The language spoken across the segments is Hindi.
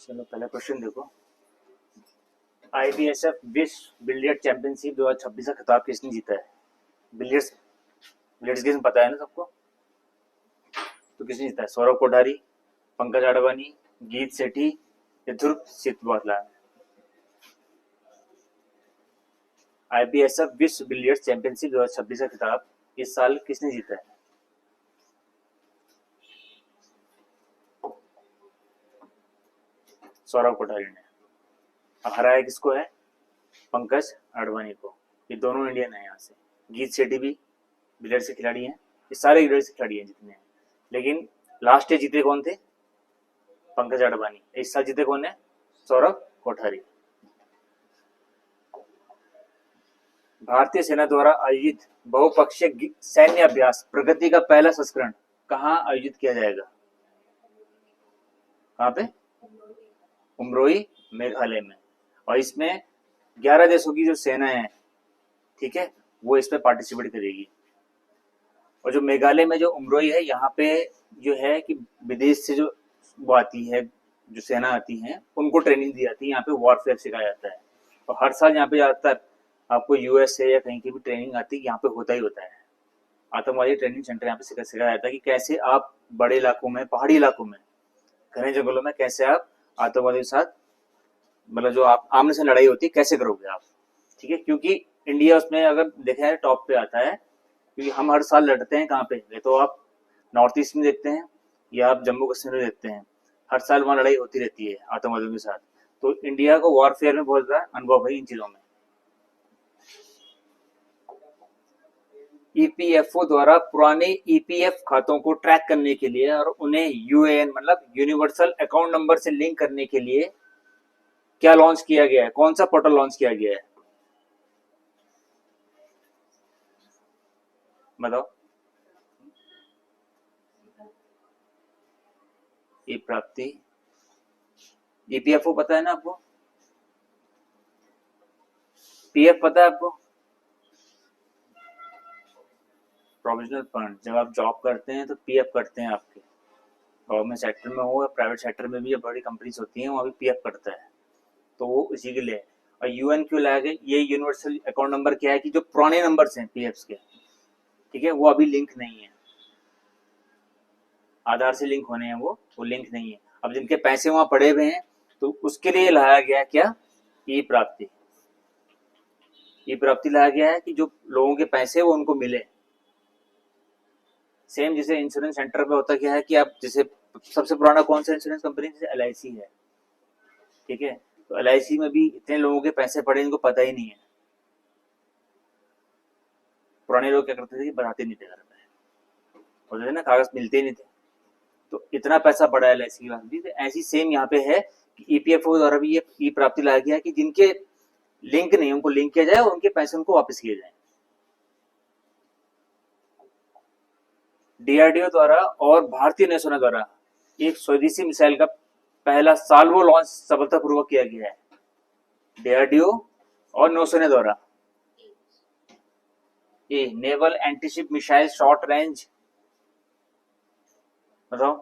चलो पहला क्वेश्चन देखो। IBSF विश्व बिलियर्ड चैंपियनशिप 2026 का खिताब किसने जीता है? बिलियर्ड्स बिलियर्ड्स गेम पता है ना सबको, तो किसने जीता है? सौरव कोठारी, पंकज आडवाणी, गीत सेठी या ध्रुव सितवाला? IBSF विश्व बिलियर्ड चैंपियनशिप 2026 का खिताब इस साल किसने जीता है? सौरव कोठारी ने। अब हराया किसको है? पंकज आडवाणी को। ये दोनों इंडियन है यहाँ से। गीत सेठी भी बिलियर्ड से खिलाड़ी हैं, ये सारे बिलियर्ड से खिलाड़ी हैं जितने हैं, लेकिन लास्ट ईयर जीते कौन थे? पंकज आडवाणी। इस साल जीते कौन है? सौरव कोठारी। भारतीय सेना द्वारा आयोजित बहुपक्षीय सैन्य अभ्यास प्रगति का पहला संस्करण कहाँ आयोजित किया जाएगा? कहाँ पे? उमरोई, मेघालय में। और इसमें 11 देशों की जो सेना है, ठीक है, वो इसमें पार्टिसिपेट करेगी। और जो मेघालय में जो उमरोई है, यहाँ पे जो है कि विदेश से जो वो आती है, जो सेना आती है, उनको ट्रेनिंग दी जाती है। यहाँ पे वॉरफेयर सिखाया जाता है। और हर साल यहाँ पे ज्यादातर आपको यूएसए या कहीं की भी ट्रेनिंग आती है, यहाँ पे होता ही होता है। आतंकवादी ट्रेनिंग सेंटर यहाँ पे सिखाया जाता है कि कैसे आप बड़े इलाकों में, पहाड़ी इलाकों में, घने जंगलों में कैसे आप आतंकवादियों के साथ, मतलब जो आप आमने से लड़ाई होती है, कैसे करोगे आप, ठीक है। क्योंकि इंडिया उसमें अगर देखा जाए टॉप पे आता है, क्योंकि हम हर साल लड़ते हैं। कहाँ पे? ये तो आप नॉर्थ ईस्ट में देखते हैं या आप जम्मू कश्मीर में देखते हैं, हर साल वहाँ लड़ाई होती रहती है आतंकवादियों के साथ। तो इंडिया को वॉरफेयर में बहुत ज्यादा अनुभव है इन चीजों में। ईपीएफओ द्वारा पुराने ईपीएफ खातों को ट्रैक करने के लिए और उन्हें यूएएन मतलब यूनिवर्सल अकाउंट नंबर से लिंक करने के लिए क्या लॉन्च किया गया है? कौन सा पोर्टल लॉन्च किया गया है? बताओ। ई प्राप्ति, ईपीएफओ पता है ना आपको? पीएफ पता है आपको? Provisional fund. जब आप जॉब करते हैं तो पीएफ करते हैं आपके, गवर्नमेंट सेक्टर में हो या प्राइवेट सेक्टर में भी, बड़ी कंपनीज होती हैं वहाँ भी पीएफ करता है, तो वो इसी के लिए है। और यूएन क्यों लाया गया? ये यूनिवर्सल अकाउंट नंबर क्या है कि जो पुराने नंबर्स हैं पीएफ के, ठीक है, वो अभी लिंक नहीं है, आधार से लिंक होने हैं, वो लिंक नहीं है। अब जिनके पैसे वहां पड़े हुए हैं, तो उसके लिए लाया गया क्या? ई प्राप्ति। ई प्राप्ति लाया गया है कि जो लोगों के पैसे वो उनको मिले। सेम जैसे इंश्योरेंस सेंटर पे होता क्या है कि आप जैसे सबसे पुराना कौन सा इंश्योरेंस कंपनी? जैसे एलआईसी है, ठीक है, तो एलआईसी में भी इतने लोगों के पैसे पड़े इनको पता ही नहीं है। पुराने लोग क्या करते थे कि बताते नहीं थे घर पे, होते थे ना, कागज मिलते ही नहीं थे, तो इतना पैसा पड़ा है एलआईसी की बात भी। तो ऐसी सेम यहाँ पे है कि ईपीएफओ द्वारा भी ये ई प्राप्ति लाया गया है कि जिनके लिंक नहीं, उनको लिंक किया जाए और उनके पैसे उनको वापस किए जाए। डीआरडीओ द्वारा और भारतीय नौसेना द्वारा एक स्वदेशी मिसाइल का पहला साल्वो लॉन्च सफलतापूर्वक किया गया है। डीआरडीओ और नौसेना द्वारा ये naval antiship missile short range, बताओ।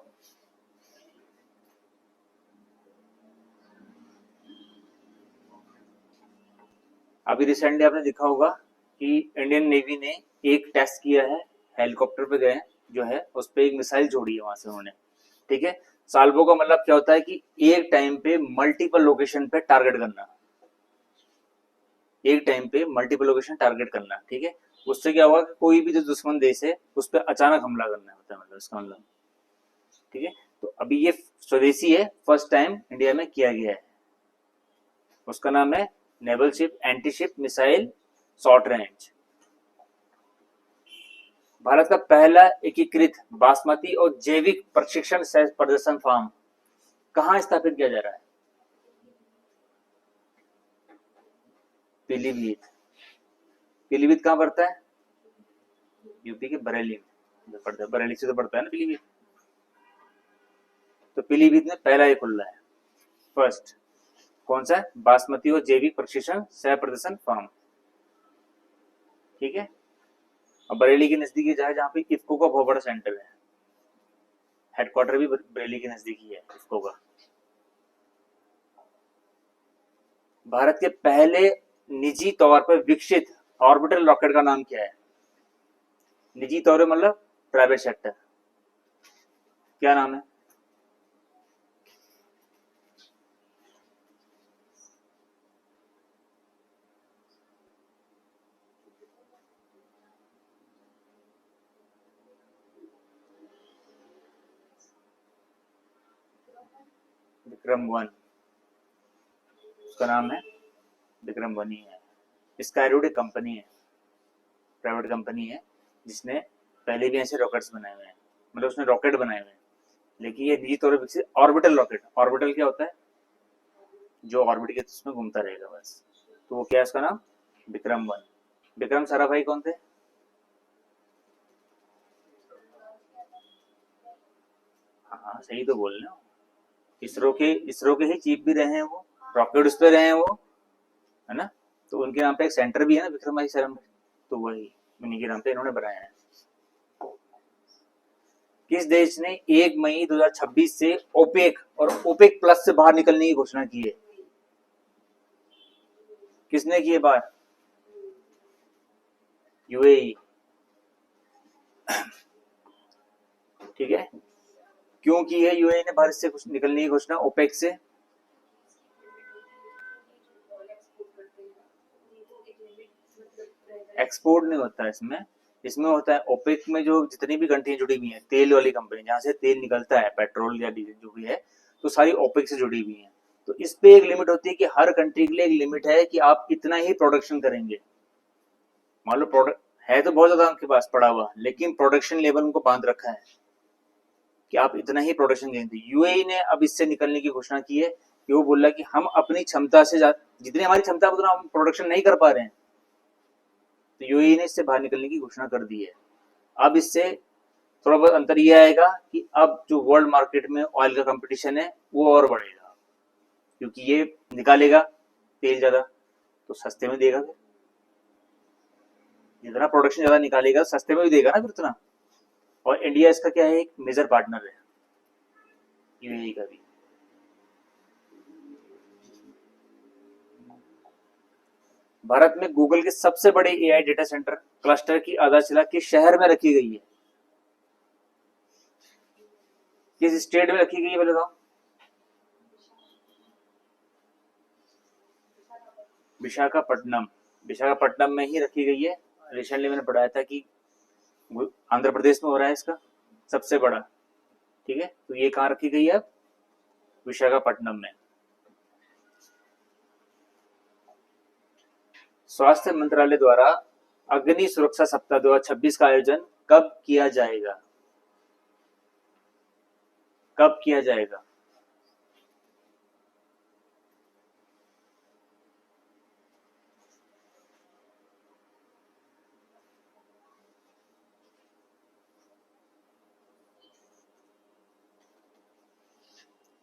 अभी रिसेंटली आपने देखा होगा कि इंडियन नेवी ने एक टेस्ट किया है, हेलीकॉप्टर पे गए जो है, उस पर एक मिसाइल छोड़ी है वहां से उन्होंने, ठीक है। साल्वो का मतलब क्या होता है कि एक टाइम पे मल्टीपल लोकेशन पे टारगेट करना, एक टाइम पे मल्टीपल लोकेशन टारगेट करना, ठीक है। उससे क्या होगा कि कोई भी जो दुश्मन देश है उस पर अचानक हमला करना होता है, मतलब इसका मतलब, ठीक है। तो अभी ये स्वदेशी है, फर्स्ट टाइम इंडिया में किया गया है। उसका नाम है naval ship antiship missile short range. Bharat का पहला एकीकृत बासमती और जैविक प्रशिक्षण सह प्रदर्शन फार्म कहाँ स्थापित किया जा रहा है? पीलीभीत। पीलीभीत कहाँ पड़ता है? यूपी के बरेली में पड़ता है, बरेली से तो पड़ता है ना पीलीभीत। तो पीलीभीत में पहला ये खुल रहा है, फर्स्ट। कौन सा? बासमती और जैविक प्रशिक्षण सह प्रदर्शन फार्म। ठीक है। और बरेली के नजदीक ये जगह जहाँ पे इफ्को का बहुत बड़ा सेंटर है, हेडक्वार्टर भी बरेली के नजदीक ही है इफ्को का। भारत के पहले निजी तौर पर विकसित ऑर्बिटल रॉकेट का नाम क्या है? निजी तौर पर मतलब प्राइवेट सेक्टर, क्या नाम है? विक्रम 1, उसका नाम है विक्रम 1 ही है। स्काईरूट एक कंपनी है, प्राइवेट कंपनी है, जिसने पहले भी ऐसे रॉकेट्स बनाए हुए हैं, मतलब उसने रॉकेट बनाए हुए हैं, लेकिन ये निजी तौर पर विकसित ऑर्बिटल रॉकेट। ऑर्बिटल क्या होता है? जो ऑर्बिट के उसमें घूमता रहेगा बस, तो वो क्या है उसका नाम? विक्रम 1। विक्रम साराभाई कौन थे? हाँ सही तो बोल रहे हो, इसरो के ही चीफ भी रहे हैं वो, रॉकेट उस पे रहे हैं वो, है ना। तो उनके नाम पे एक सेंटर भी है ना, विक्रम भाई सरम, तो वही उन्हीं के नाम पे इन्होंने बनाया है। किस देश ने 1 मई 2026 से ओपेक और ओपेक प्लस से बाहर निकलने की घोषणा की है? किसने की है बात? यूएई। ठीक है, क्यों की है यूएई ने भारत से कुछ निकलने की घोषणा ओपेक से? एक्सपोर्ट नहीं होता है इसमें, इसमें होता है ओपेक में जो जितनी भी कंट्रियां जुड़ी हुई हैं, तेल वाली कंपनी जहां से तेल निकलता है, पेट्रोल या डीजल जो भी है, तो सारी ओपेक से जुड़ी हुई हैं। तो इस पे एक लिमिट होती है कि हर कंट्री के लिए एक लिमिट है कि आप इतना ही प्रोडक्शन करेंगे। मान लो प्रोडक्ट है तो बहुत ज्यादा उनके पास पड़ा हुआ, लेकिन प्रोडक्शन लेवल उनको बांध रखा है कि आप इतना ही प्रोडक्शन करेंगे। यूएई ने अब इससे निकलने की घोषणा की है कि वो बोल रहा है कि हम अपनी क्षमता से जितनी हमारी क्षमता है उतना हम प्रोडक्शन नहीं कर पा रहे हैं, तो यूएई ने इससे बाहर निकलने की घोषणा कर दी है। अब इससे थोड़ा बहुत अंतर ये आएगा कि अब जो वर्ल्ड मार्केट में ऑयल का कंपटीशन है वो और बढ़ेगा, क्योंकि ये निकालेगा तेल ज्यादा तो सस्ते में देगा, फिर जितना प्रोडक्शन ज्यादा निकालेगा सस्ते में भी देगा ना फिर उतना। और इंडिया इसका क्या है, एक मेजर पार्टनर है यूएई का भी। भारत में गूगल के सबसे बड़े एआई डेटा सेंटर क्लस्टर की आधारशिला किस शहर में रखी गई है? किस स्टेट में रखी गई है पहले बताओ? विशाखापट्टनम। विशाखापट्टनम में ही रखी गई है। रिसेंटली मैंने पढ़ाया था कि आंध्र प्रदेश में हो रहा है इसका सबसे बड़ा। ठीक है, तो ये कहाँ रखी गई है? विशाखापट्टनम में। स्वास्थ्य मंत्रालय द्वारा अग्नि सुरक्षा सप्ताह 2026 का आयोजन कब किया जाएगा? कब किया जाएगा?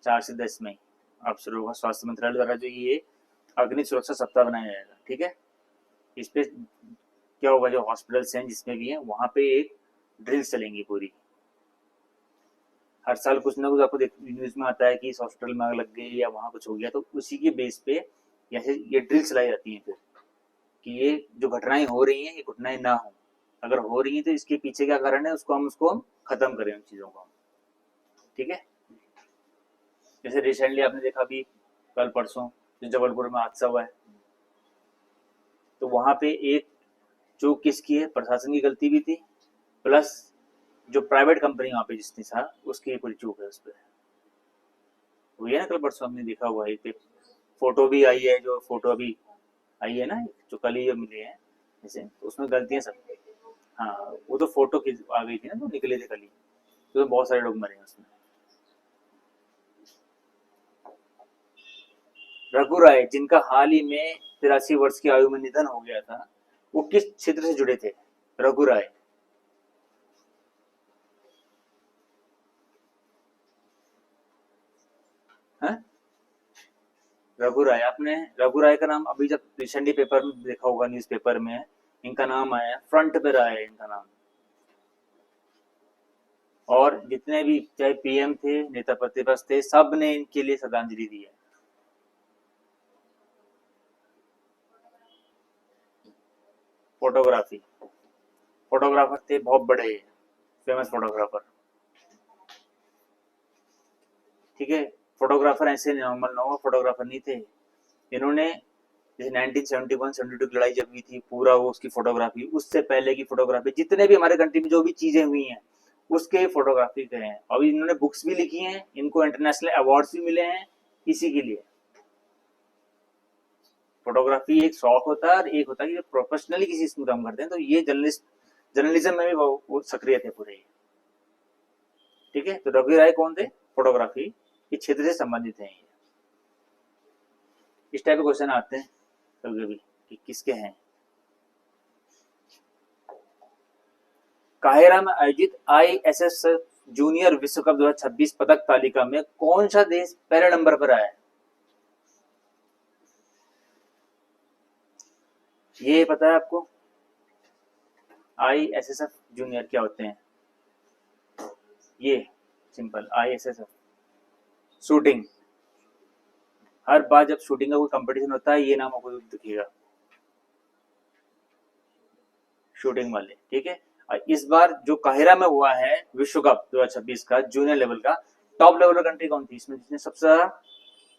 चार से 10 मई अब शुरू होगा। स्वास्थ्य मंत्रालय द्वारा जो ये अग्नि सुरक्षा सप्ताह बनाया जाएगा। ठीक है, इस पे क्या होगा, जो हॉस्पिटल्स हैं जिसमें भी हैं वहां पे एक ड्रिल्स चलेंगी पूरी। हर साल कुछ ना कुछ आपको न्यूज में आता है कि इस हॉस्पिटल में आग लग गई या वहां कुछ हो गया, तो उसी के बेस पे ये ड्रिल चलाई जाती हैं फिर, कि ये जो घटनाएं हो रही हैं ये घटनाएं ना हो, अगर हो रही हैं तो इसके पीछे क्या कारण है उसको हम खत्म करें उन चीजों को। ठीक है, जैसे रिसेंटली आपने देखा अभी कल परसों जो जबलपुर में हादसा हुआ है, तो वहां पे एक चूक किसकी है? प्रशासन की गलती भी थी, प्लस जो प्राइवेट कंपनी वहां पे जिसने था उसकी पूरी चूक है उस पर। हुई है ना कल परसों, हमने देखा हुआ है, फोटो भी आई है, जो फोटो अभी आई है ना जो कल ही मिले हैं जैसे, तो उसमें गलतियां सब। हाँ, वो तो फोटो की आ गई थी ना जो निकले थे कल ही, तो बहुत सारे लोग मरे हैं उसमें। रघु राय जिनका हाल ही में 83 वर्ष की आयु में निधन हो गया था, वो किस क्षेत्र से जुड़े थे? रघु राय। है रघु राय, आपने रघु राय का नाम अभी जब रिसेंटली पेपर में देखा होगा, न्यूज़पेपर में इनका नाम आया, फ्रंट पे रहा है इनका नाम। और जितने भी चाहे पीएम थे, नेता प्रतिपक्ष थे, सब ने इनके लिए श्रद्धांजलि दी है। फोटोग्राफी, फोटोग्राफर थे बहुत बड़े, फेमस फोटोग्राफर। ठीक है, फोटोग्राफर ऐसे नॉर्मल फोटोग्राफर नहीं थे। इन्होंने जैसे 1971-72 की लड़ाई जब हुई थी, पूरा वो उसकी फोटोग्राफी, उससे पहले की फोटोग्राफी, जितने भी हमारे कंट्री में जो भी चीजें हुई हैं उसके फोटोग्राफी के हैं। और इन्होंने बुक्स भी लिखी हैं, इनको इंटरनेशनल अवार्ड्स भी मिले हैं इसी के लिए। फोटोग्राफी एक शौक होता है और एक होता है कि प्रोफेशनली किसी इसमें काम करते हैं, तो ये जर्नलिज्म में भी वो सक्रिय थे पूरे। ठीक है, तो रघु राय कौन थे? फोटोग्राफी के क्षेत्र से संबंधित हैं। इस टाइप के क्वेश्चन आते हैं कभी कभी कि किसके हैं। काहिरा में आयोजित ISSF जूनियर विश्व कप 2026 पदक तालिका में कौन सा देश पहले नंबर पर आया है? ये पता है आपको? ISSF जूनियर क्या होते हैं? ये सिंपल, ISSF शूटिंग। हर बार जब शूटिंग का कोई कंपटीशन होता है ये नाम आपको दिखेगा, शूटिंग वाले। ठीक है, और इस बार जो काहिरा में हुआ है विश्व कप 2026 का जूनियर लेवल का, टॉप लेवल कंट्री कौन थी इसमें जिसने सबसे ज्यादा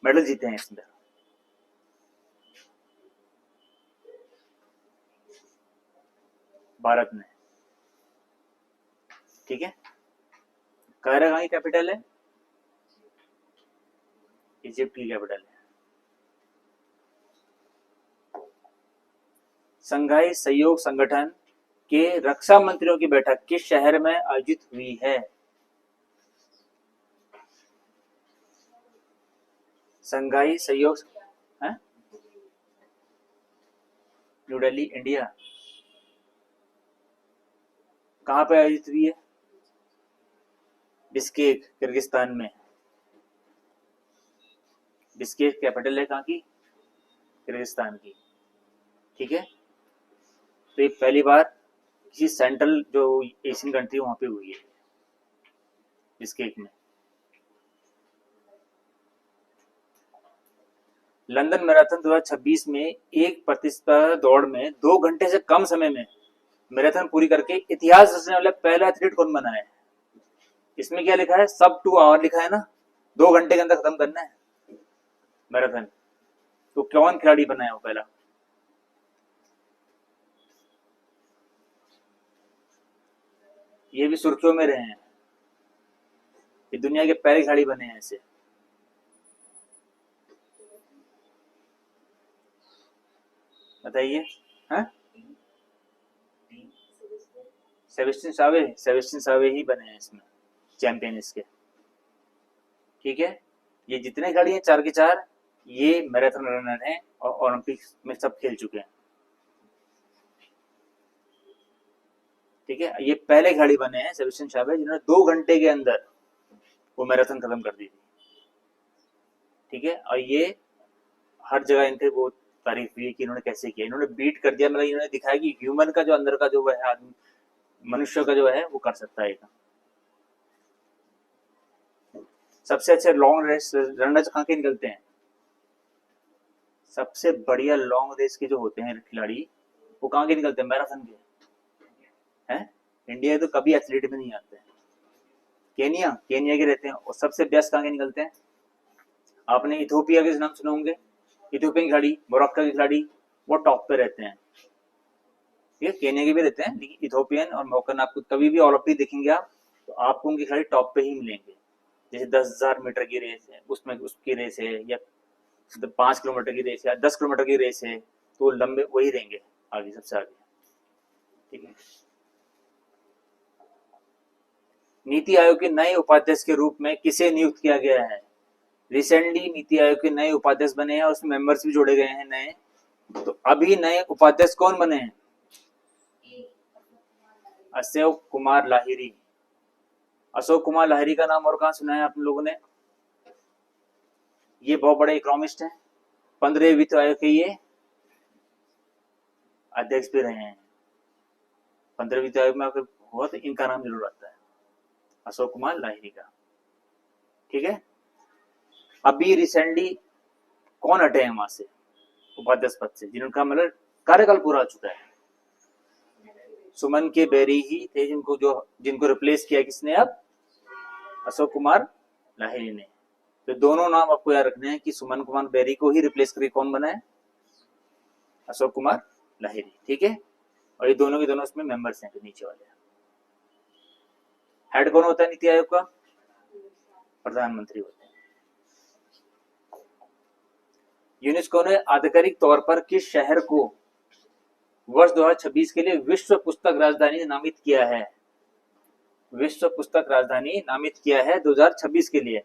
मेडल जीते हैं इसमें? भारत ने। ठीक है, काहिरा कहाँ की कैपिटल है? इजिप्ट की कैपिटल है। संघाई सहयोग संगठन के रक्षा मंत्रियों की बैठक किस शहर में आयोजित हुई है? संघाई सहयोग है? New Delhi, India. कहाँ पे आयोजित हुई है? बिस्केक, किर्गिस्तान में। बिस्केक कैपिटल है कहाँ की? किर्गिस्तान की। ठीक है, तो ये पहली बार किसी सेंट्रल जो एशियन कंट्री वहां पे हुई है, बिस्केक में। लंदन मैराथन 2026 में एक प्रतिस्पर्धा दौड़ में 2 घंटे से कम समय में मैराथन पूरी करके इतिहास रचने वाला पहला एथलीट कौन बना है? इसमें क्या लिखा है? सब 2 आवर लिखा है ना, 2 घंटे के अंदर खत्म करना है मैराथन। तो कौन खिलाड़ी बना है वो पहला? ये भी सुर्खियों में रहे हैं, ये दुनिया के पहले खिलाड़ी बने हैं ऐसे। बताइए। हाँ, सेबेस्टियन सावे ही बने हैं इसमें चैंपियन इसके। ठीक है, ये जितने खिलाड़ी हैं 4 के 4 ये मैराथन रनर हैं और ओलंपिक्स में सब खेल चुके हैं। ठीक है, ये पहले खिलाड़ी बने हैं सेबेस्टियन सावे जिन्होंने 2 घंटे के अंदर वो मैराथन खत्म कर दी थी। ठीक है, और ये हर जगह इनके वो तारीफ हुई है कि इन्होंने कैसे किया, इन्होंने बीट कर दिया, मतलब इन्होंने दिखाया कि ह्यूमन का जो अंदर का जो है आदमी, मनुष्य का जो है वो कर सकता है। सबसे अच्छे लॉन्ग रेस रनर्स कहाँ के निकलते हैं? सबसे बढ़िया लॉन्ग रेस के जो होते हैं खिलाड़ी वो कहाँ के निकलते हैं? मैराथन के हैं। इंडिया तो कभी एथलीट में नहीं आते हैं। केनिया के रहते हैं। और सबसे बेस्ट कहाँ के निकलते हैं? आपने इथोपिया के नाम सुने होंगे, इथोपियन खिलाड़ी, मोरक्को के खिलाड़ी, वो टॉप पे रहते हैं। ठीक है, केनिया के भी रहते हैं, लेकिन इथोपियन और मोरक्कन आपको कभी भी ओलंपिक देखेंगे आप तो आपको उनके खिलाड़ी टॉप पे ही मिलेंगे। जैसे 10,000 मीटर की रेस है, उसमें उसकी रेस है, या 5 किलोमीटर की रेस है, या 10 किलोमीटर की रेस है, तो लंबे वही रहेंगे आगे, सबसे आगे। ठीक है, नीति आयोग के नए उपाध्यक्ष के रूप में किसे नियुक्त किया गया है? रिसेंटली नीति आयोग के नए उपाध्यक्ष बने हैं और उसमें मेंबर्स भी जोड़े गए हैं नए। तो अभी नए उपाध्यक्ष कौन बने हैं? अशोक कुमार लाहिरी। अशोक कुमार लाहिरी का नाम और कहाँ सुना है आप लोगों ने? ये बहुत बड़े इकोनॉमिस्ट हैं, 15वें वित्त आयोग के ये अध्यक्ष भी रहे हैं। 15वीं वित्त आयोग में अगर हुआ तो इनका नाम जरूर आता है, अशोक कुमार लाहिरी का। ठीक है, अभी रिसेंटली कौन हटे हैं वहां से उपाध्यक्ष पद से, जिनका मतलब कार्यकाल पूरा हो चुका है? सुमन के बेरी ही थे जिनको रिप्लेस किया किसने अब? अशोक कुमार लाहिरी ने। तो दोनों नाम आपको याद रखने हैं कि सुमन कुमार बेरी को ही रिप्लेस करके कौन बना है? अशोक कुमार लाहिरी। ठीक है, और ये दोनों के दोनों इसमें मेंबर्स हैं, नीचे वाले। हेड कौन होता है नीति आयोग का? प्रधानमंत्री होते हैं। यूनेस्को ने आधिकारिक तौर पर किस शहर को वर्ष 2026 के लिए विश्व पुस्तक राजधानी नामित किया है? विश्व पुस्तक राजधानी नामित किया है 2026 के लिए।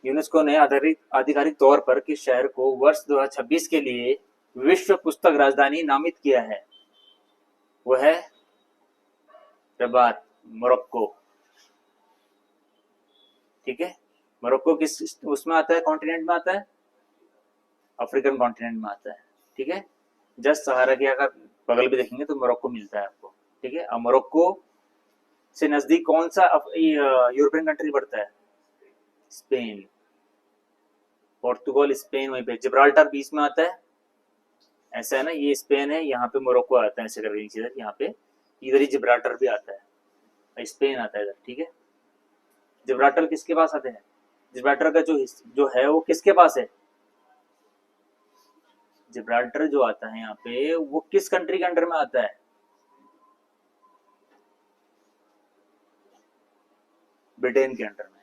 यूनेस्को ने आधिकारिक तौर पर किस शहर को वर्ष 2026 के लिए विश्व पुस्तक राजधानी नामित किया है? वो है रबात, मोरक्को। ठीक है, मोरक्को किस उसमें आता है, कॉन्टिनेंट में आता है? अफ्रीकन कॉन्टिनेंट में आता है। ठीक है, जस्ट सहारा के अगर बगल पे देखेंगे तो मोरक्को मिलता है आपको। ठीक है, अब मोरक्को से नजदीक कौन सा यूरोपियन कंट्री पड़ता है? स्पेन। पोर्तुगल, स्पेन, वहीं पे जिब्राल्टर बीच में आता है, ऐसा है ना, ये स्पेन है, यहाँ पे मोरक्को आता है, ऐसे करके नीचे तक, यहाँ पे इधर ही जिब्राल्टर भी आता है, स्पेन आता है इधर। ठीक है, जिब्राल्टर किसके पास आते हैं? जिब्राल्टर का जो है वो किसके पास है? जिब्राल्टर जो आता है यहाँ पे वो किस कंट्री के अंडर में आता है? ब्रिटेन के अंडर में।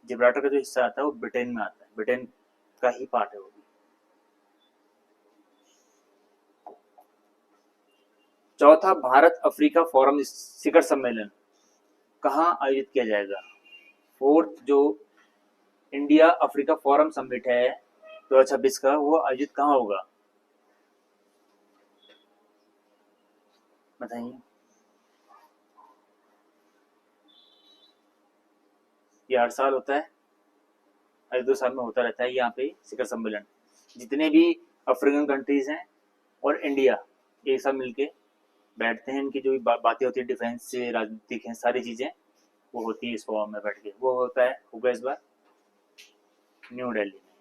जिब्राल्टर का जो हिस्सा आता है वो ब्रिटेन में आता है, ब्रिटेन का ही पार्ट है वो भी। चौथा भारत अफ्रीका फोरम शिखर सम्मेलन कहाँ आयोजित किया जाएगा? फोर्थ जो इंडिया अफ्रीका फोरम समिट है 2026 का, वो आयोजित कहाँ होगा? बताइए। ये हर साल होता है, हर 2 साल में होता रहता है यहाँ पे शिखर सम्मेलन। जितने भी अफ्रीकन कंट्रीज हैं और इंडिया एक साथ मिलके बैठते हैं, इनकी जो भी बातें होती है डिफेंस से, राजनीतिक हैं, सारी चीजें वो होती है इस फोरम में बैठ के। वो होगा इस बार न्यू दिल्ली में।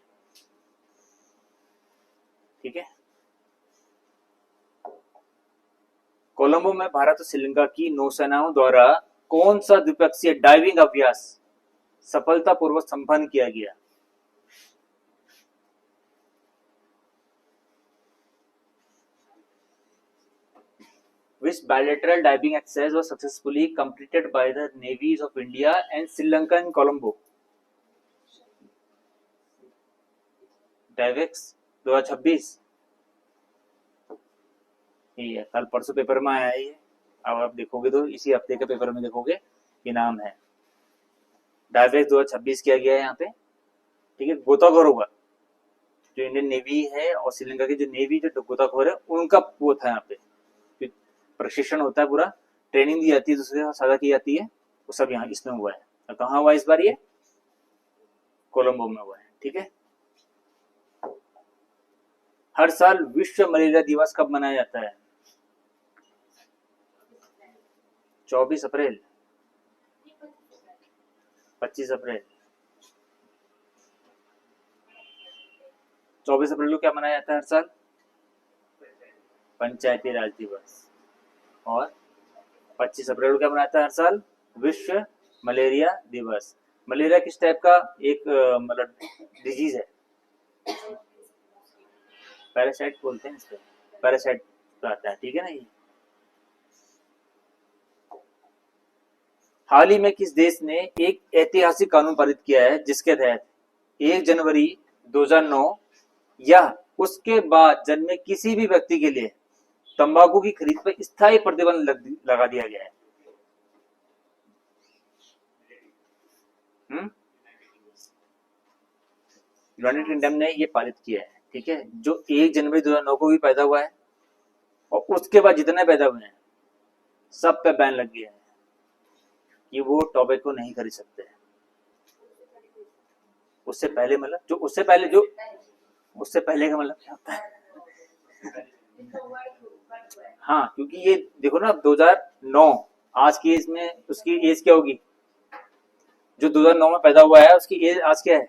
ठीक है, कोलंबो में भारत और श्रीलंका की नौसेनाओं द्वारा कौन सा द्विपक्षीय डाइविंग अभ्यास सफलतापूर्वक संपन्न किया गया? Which bilateral diving exercise was successfully completed by the navies of India and Sri Lanka in Colombo? डाइवेक्स 2026 ये कल परसों पेपर में आया है ये। अब आप देखोगे तो इसी हफ्ते के पेपर में देखोगे ये नाम है, डाइवेक्स 2026 किया गया है यहाँ पे। ठीक है, गोताखोर होगा जो इंडियन नेवी है और श्रीलंका की जो नेवी जो गोताखोर है उनका वो था यहाँ पे प्रशिक्षण होता है, पूरा ट्रेनिंग दी जाती है, दूसरे के साथ साझा की जाती है, वो सब यहाँ इसमें हुआ है। कहाँ हुआ इस बार? ये कोलंबो में हुआ है। ठीक है, हर साल विश्व मलेरिया दिवस कब मनाया जाता है? 24 अप्रैल, 25 अप्रैल। 24 अप्रैल को क्या मनाया जाता है हर साल? पंचायती राज दिवस। और 25 अप्रैल को क्या मनाया जाता है हर साल? विश्व मलेरिया दिवस। मलेरिया किस टाइप का एक मतलब डिजीज है? पैरासाइट बोलते हैं इसको, पैरासाइट आता है। ठीक है ना। ये हाल ही में किस देश ने एक ऐतिहासिक कानून पारित किया है जिसके तहत 1 जनवरी 2009 या उसके बाद जन्मे किसी भी व्यक्ति के लिए तंबाकू की खरीद पर स्थायी प्रतिबंध लगा दिया गया है? यूनाइटेड किंगडम ने ये पारित किया है। ठीक है, जो 1 जनवरी 2009 को भी पैदा हुआ है और उसके बाद जितने पैदा हुए हैं सब पे बैन लग गया है कि वो टोबैको नहीं खरीद सकते। उससे पहले मतलब जो उससे पहले जो उससे पहले का मतलब क्या होता है? हाँ, क्योंकि ये देखो ना, 2009 आज की एज में उसकी एज क्या होगी? जो 2009 में पैदा हुआ है उसकी एज आज क्या है?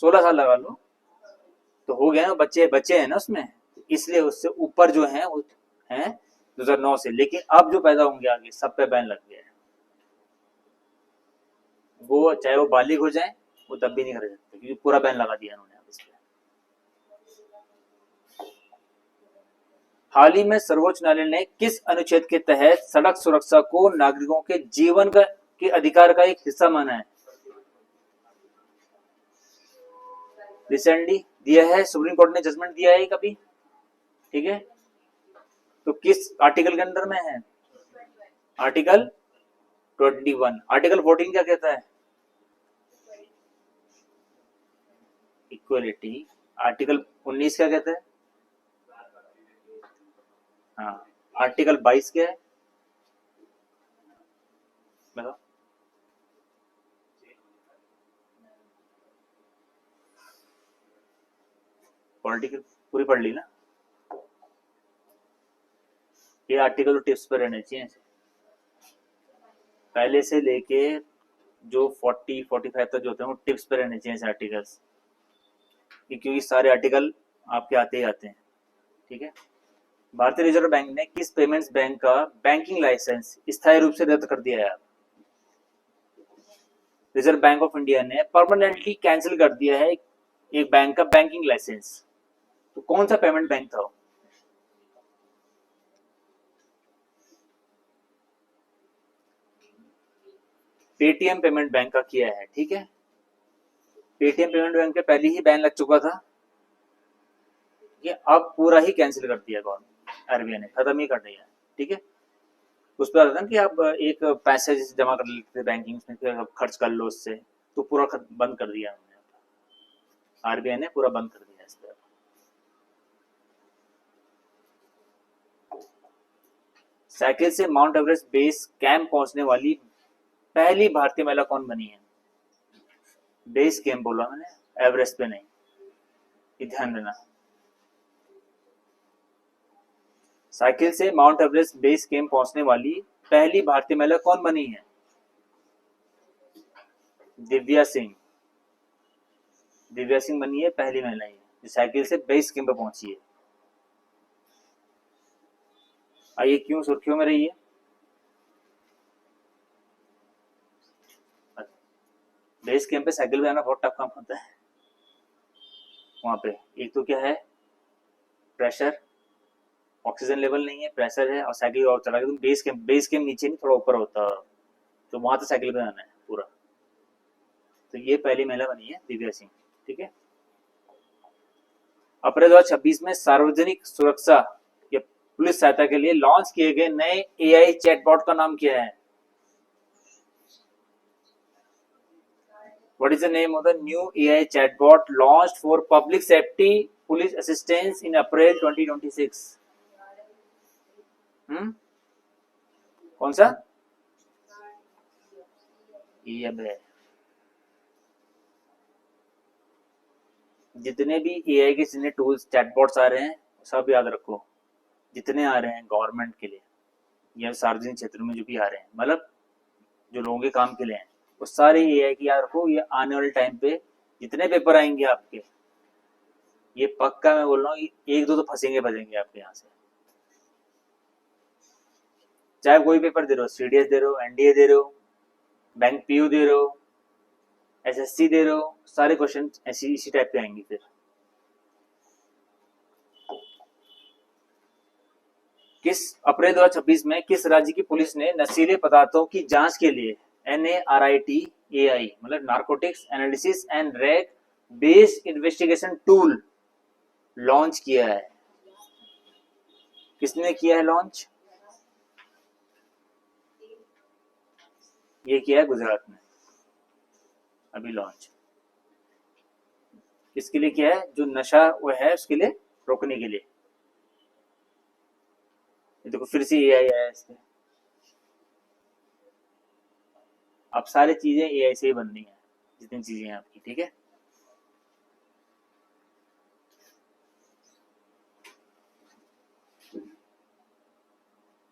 16 साल लगा लो, तो हो गया ना, बच्चे बच्चे हैं ना उसमें, इसलिए उससे ऊपर जो है वो हैं 2009 से। लेकिन अब जो पैदा होंगे आगे सब पे बैन लग गया है, वो चाहे वो बालिग हो जाए वो तब भी नहीं कर सकते, क्योंकि पूरा बैन लगा दिया उन्होंने अब इस पे। हाल ही में सर्वोच्च न्यायालय ने किस अनुच्छेद के तहत सड़क सुरक्षा को नागरिकों के जीवन का के अधिकार का एक हिस्सा माना है? रिसेंटली दिया है, सुप्रीम कोर्ट ने जजमेंट दिया है कभी, ठीक है? तो किस आर्टिकल के अंदर में है? आर्टिकल 21। आर्टिकल 14 क्या कहता है? इक्वलिटी। आर्टिकल 19 क्या कहता है? हाँ। आर्टिकल 22 क्या है? बताओ। पॉलिटिकल पूरी पढ़ ली ना? ये आर्टिकल तो टिप्स पे रहने चाहिए, पहले से लेके जो 40-45 तक जो होते हैं वो टिप्स पे रहने चाहिए आर्टिकल्स, क्योंकि सारे आर्टिकल आपके आते ही आते हैं, ठीक है? भारतीय रिजर्व बैंक ने किस पेमेंट्स बैंक का बैंकिंग लाइसेंस स्थायी रूप से रद्द कर दिया है? रिजर्व बैंक ऑफ इंडिया ने परमानेंटली कैंसिल कर दिया है एक बैंक का बैंकिंग लाइसेंस। तो कौन सा पेमेंट बैंक था? पेटीएम पेमेंट बैंक का किया है, ठीक है? पेटीएम पेमेंट बैंक पे पहले ही बैन लग चुका था, ये अब पूरा ही कैंसिल कर दिया गवर्नमेंट, आरबीआई ने खत्म ही कर दिया, ठीक है? उस पर आता था कि आप एक पैसे जमा कर लेते थे बैंकिंग में, फिर आप खर्च कर लो उससे, तो पूरा बंद कर दिया उन्होंने, आरबीआई ने पूरा बंद कर दिया इस पर। साइकिल से माउंट एवरेस्ट बेस कैंप पहुंचने वाली पहली भारतीय महिला कौन बनी है? बेस कैंप बोला मैंने, एवरेस्ट पे नहीं, ये ध्यान देना। साइकिल से माउंट एवरेस्ट बेस कैंप पहुंचने वाली पहली भारतीय महिला कौन बनी है? दिव्या सिंह। दिव्या सिंह बनी है पहली महिला जो साइकिल से बेस कैंप पे पहुंची है। आइए, क्यों सुर्खियों में रही है? बेस कैंप पे साइकिल पे जाना बहुत टफ काम होता है। वहां पे एक तो क्या है, प्रेशर, ऑक्सीजन लेवल नहीं है, प्रेशर है, और साइकिल और चला के बेस कैंप नीचे नहीं, थोड़ा ऊपर होता, तो वहां तो साइकिल पे जाना है पूरा। तो ये पहली महिला बनी है दिव्या सिंह, ठीक है? अप्रैल 2026 में सार्वजनिक सुरक्षा या पुलिस सहायता के लिए लॉन्च किए गए नए एआई चैटबॉट का नाम क्या है? What is the name of the new AI chatbot launched for public safety police assistance in April 2026? कौन सा? ये जितने भी एआई के जितने टूल्स चैटबॉट्स आ रहे हैं सब याद रखो, जितने आ रहे हैं गवर्नमेंट के लिए या सार्वजनिक क्षेत्र में जो भी आ रहे हैं, मतलब जो लोगों के काम के लिए हैं, वो सारे एआई की याद रखो। ये आने वाले टाइम पे जितने पेपर आएंगे आपके, ये पक्का मैं बोल रहा हूँ, एक दो तो फंसेंगे बजेंगे आपके यहाँ से। चाहे कोई पेपर दे रहे हो, सीडीएस दे रहे हो, एनडीए दे रहे हो, बैंक पीयू दे रहे हो, एसएससी दे रहे हो, सारे क्वेश्चन ऐसी इसी टाइप के आएंगे फिर। किस अप्रैल 2026 में किस राज्य की पुलिस ने नशीले पदार्थों की जांच के लिए NARITAI मतलब narcotics analysis and rag based investigation tool launch किया है? किसने किया है लॉन्च? ये किया है गुजरात में अभी लॉन्च। किसके लिए किया है? जो नशा वो है उसके लिए रोकने के लिए। देखो फिर से एआई आया इसमें। अब सारी चीजें एआई से ही बननी है, जितनी चीजें हैं आपकी, ठीक है।